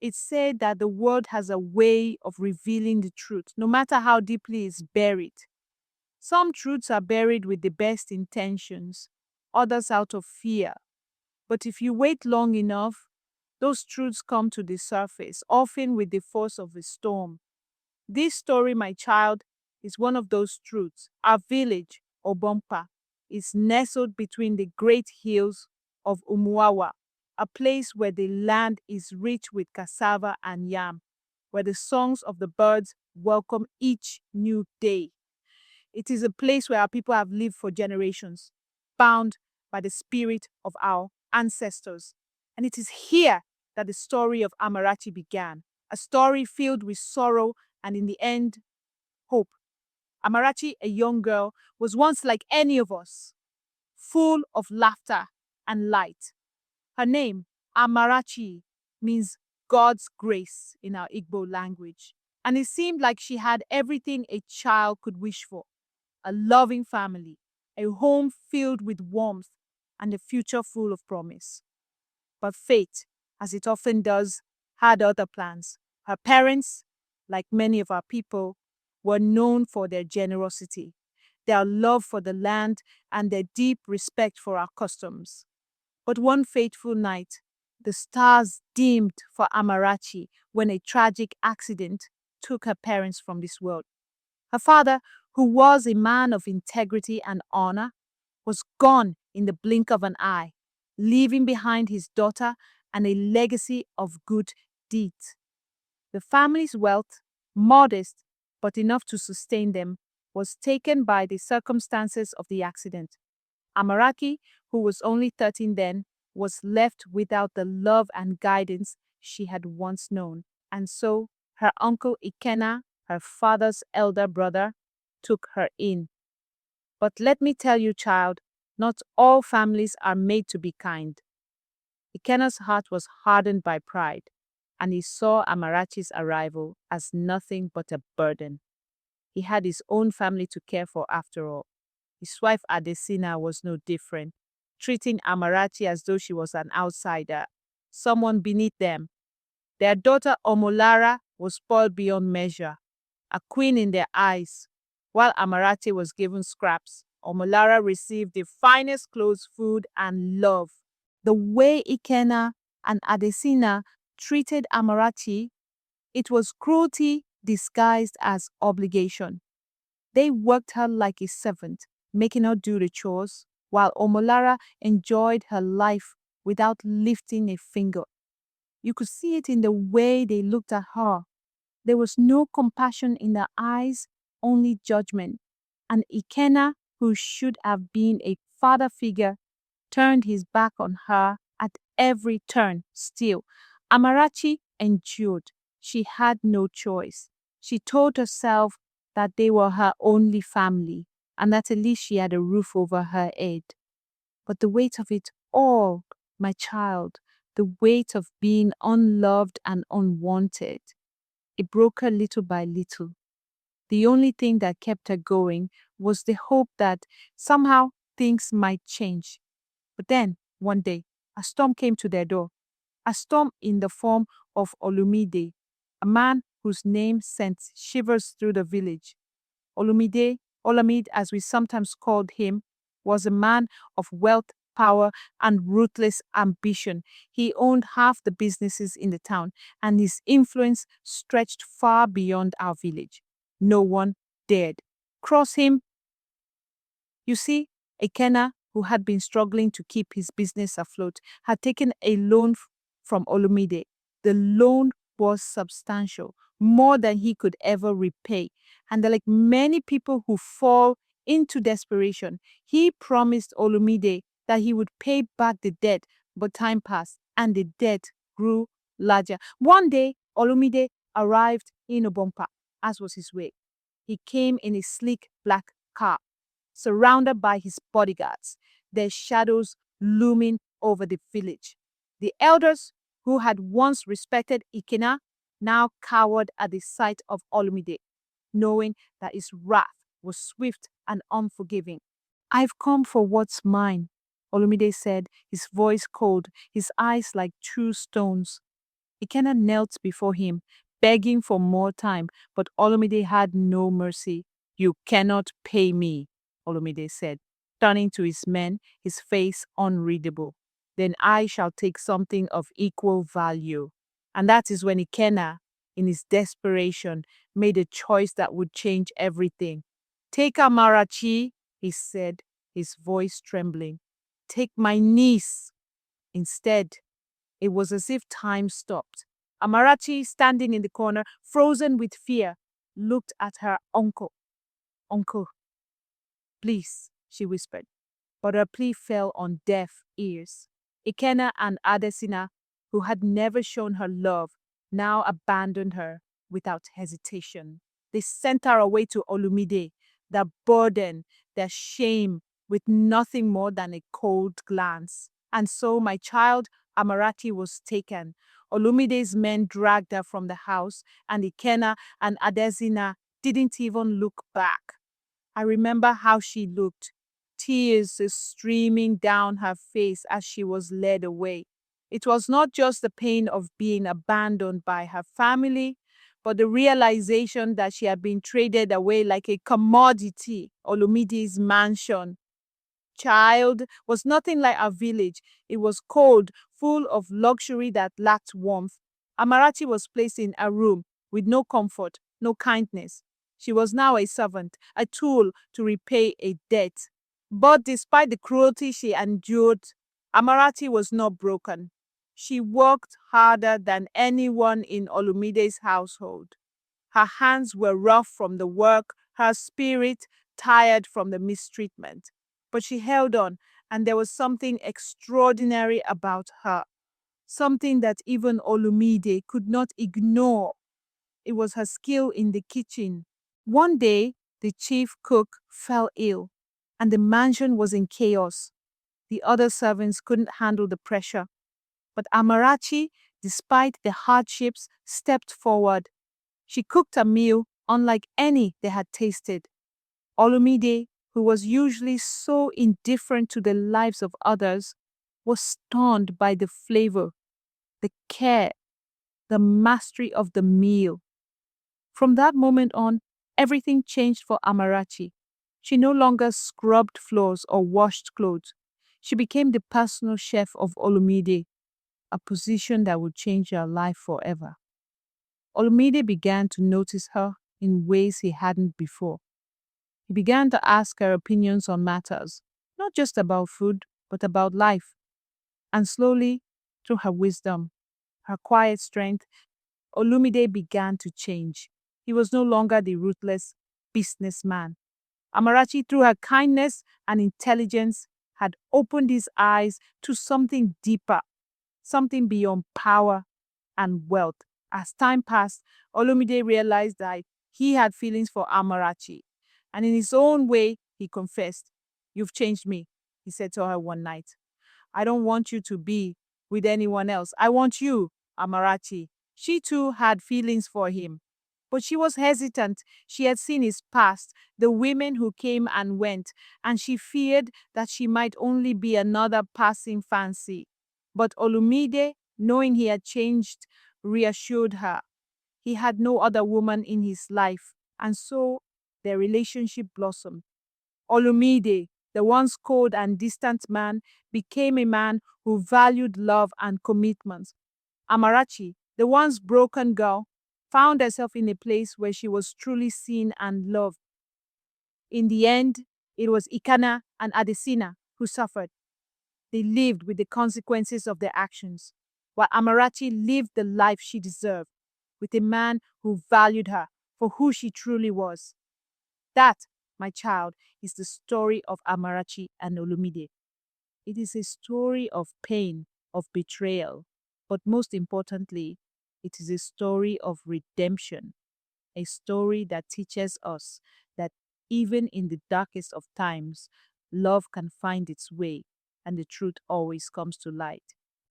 It's said that the world has a way of revealing the truth, no matter how deeply it's buried. Some truths are buried with the best intentions, others out of fear. But if you wait long enough, those truths come to the surface, often with the force of a storm. This story, my child, is one of those truths. Our village, Obompa, is nestled between the great hills of Umuawa, a place where the land is rich with cassava and yam, where the songs of the birds welcome each new day. It is a place where our people have lived for generations, bound by the spirit of our ancestors. And it is here that the story of Amarachi began, a story filled with sorrow and, in the end, hope. Amarachi, a young girl, was once like any of us, full of laughter and light. Her name, Amarachi, means God's grace in our Igbo language. And it seemed like she had everything a child could wish for: a loving family, a home filled with warmth, and a future full of promise. But fate, as it often does, had other plans. Her parents, like many of our people, were known for their generosity, their love for the land, and their deep respect for our customs. But one fateful night, the stars dimmed for Amarachi when a tragic accident took her parents from this world. Her father, who was a man of integrity and honor, was gone in the blink of an eye, leaving behind his daughter and a legacy of good deeds. The family's wealth, modest but enough to sustain them, was taken by the circumstances of the accident. Amaraki, who was only 13 then, was left without the love and guidance she had once known. And so her uncle Ikena, her father's elder brother, took her in. But let me tell you, child, not all families are made to be kind. Ikena's heart was hardened by pride, and he saw Amarachi's arrival as nothing but a burden. He had his own family to care for after all. His wife Adesina was no different, treating Amarachi as though she was an outsider, someone beneath them. Their daughter Omolara was spoiled beyond measure, a queen in their eyes. While Amarachi was given scraps, Omolara received the finest clothes, food, and love. The way Ikena and Adesina treated Amarachi, it was cruelty disguised as obligation. They worked her like a servant, making her do the chores, while Omolara enjoyed her life without lifting a finger. You could see it in the way they looked at her. There was no compassion in their eyes, only judgment. And Ikena, who should have been a father figure, turned his back on her at every turn. Still, Amarachi endured. She had no choice. She told herself that they were her only family and that at least she had a roof over her head. But the weight of it all, my child, the weight of being unloved and unwanted, it broke her little by little. The only thing that kept her going was the hope that somehow things might change. But then, one day, a storm came to their door. A storm in the form of Olumide, a man whose name sent shivers through the village. Olumide, Olamide as we sometimes called him, was a man of wealth, power, and ruthless ambition. He owned half the businesses in the town, and his influence stretched far beyond our village. No one dared cross him. You see, Ekena, who had been struggling to keep his business afloat, had taken a loan from Olumide. The loan was substantial, more than he could ever repay. And like many people who fall into desperation, he promised Olumide that he would pay back the debt, but time passed and the debt grew larger. One day, Olumide arrived in Obompa, as was his way. He came in a sleek black car, surrounded by his bodyguards, their shadows looming over the village. The elders, who had once respected Ikena, now cowered at the sight of Olumide, knowing that his wrath was swift and unforgiving. "I've come for what's mine," Olumide said, his voice cold, his eyes like true stones. Ikenna knelt before him, begging for more time, but Olumide had no mercy. You cannot pay me, Olumide said, turning to his men, his face unreadable. Then I shall take something of equal value. And that is when Ikenna, in his desperation, made a choice that would change everything. Take Amarachi, he said, his voice trembling. Take my niece. Instead, it was as if time stopped. Amarachi, standing in the corner, frozen with fear, looked at her uncle. Uncle, please, she whispered, but her plea fell on deaf ears. Ikenna and Adesina, who had never shown her love, now abandoned her without hesitation. They sent her away to Olumide, their burden, their shame, with nothing more than a cold glance. And so my child Amarachi was taken. Olumide's men dragged her from the house, and Ikenna and Adesina didn't even look back. I remember how she looked, tears streaming down her face as she was led away. It was not just the pain of being abandoned by her family, but the realization that she had been traded away like a commodity. Olumide's mansion, child, was nothing like our village. It was cold, full of luxury that lacked warmth. Amarachi was placed in a room with no comfort, no kindness. She was now a servant, a tool to repay a debt. But despite the cruelty she endured, Amarachi was not broken. She worked harder than anyone in Olumide's household. Her hands were rough from the work, her spirit tired from the mistreatment. But she held on, and there was something extraordinary about her, something that even Olumide could not ignore. It was her skill in the kitchen. One day, the chief cook fell ill, and the mansion was in chaos. The other servants couldn't handle the pressure. But Amarachi, despite the hardships, stepped forward. She cooked a meal unlike any they had tasted. Olumide, who was usually so indifferent to the lives of others, was stunned by the flavor, the care, the mastery of the meal. From that moment on, everything changed for Amarachi. She no longer scrubbed floors or washed clothes. She became the personal chef of Olumide, a position that would change her life forever. Olumide began to notice her in ways he hadn't before. He began to ask her opinions on matters, not just about food, but about life. And slowly, through her wisdom, her quiet strength, Olumide began to change. He was no longer the ruthless businessman. Amarachi, through her kindness and intelligence, had opened his eyes to something deeper, something beyond power and wealth. As time passed, Olumide realized that he had feelings for Amarachi. And in his own way, he confessed, "You've changed me," he said to her one night. "I don't want you to be with anyone else. I want you, Amarachi." She too had feelings for him. But she was hesitant. She had seen his past, the women who came and went, and she feared that she might only be another passing fancy. But Olumide, knowing he had changed, reassured her. He had no other woman in his life, and so their relationship blossomed. Olumide, the once cold and distant man, became a man who valued love and commitment. Amarachi, the once broken girl, found herself in a place where she was truly seen and loved. In the end, it was Ikana and Adesina who suffered. They lived with the consequences of their actions, while Amarachi lived the life she deserved, with a man who valued her for who she truly was. That, my child, is the story of Amarachi and Olumide. It is a story of pain, of betrayal, but most importantly, it is a story of redemption, a story that teaches us that even in the darkest of times, love can find its way and the truth always comes to light.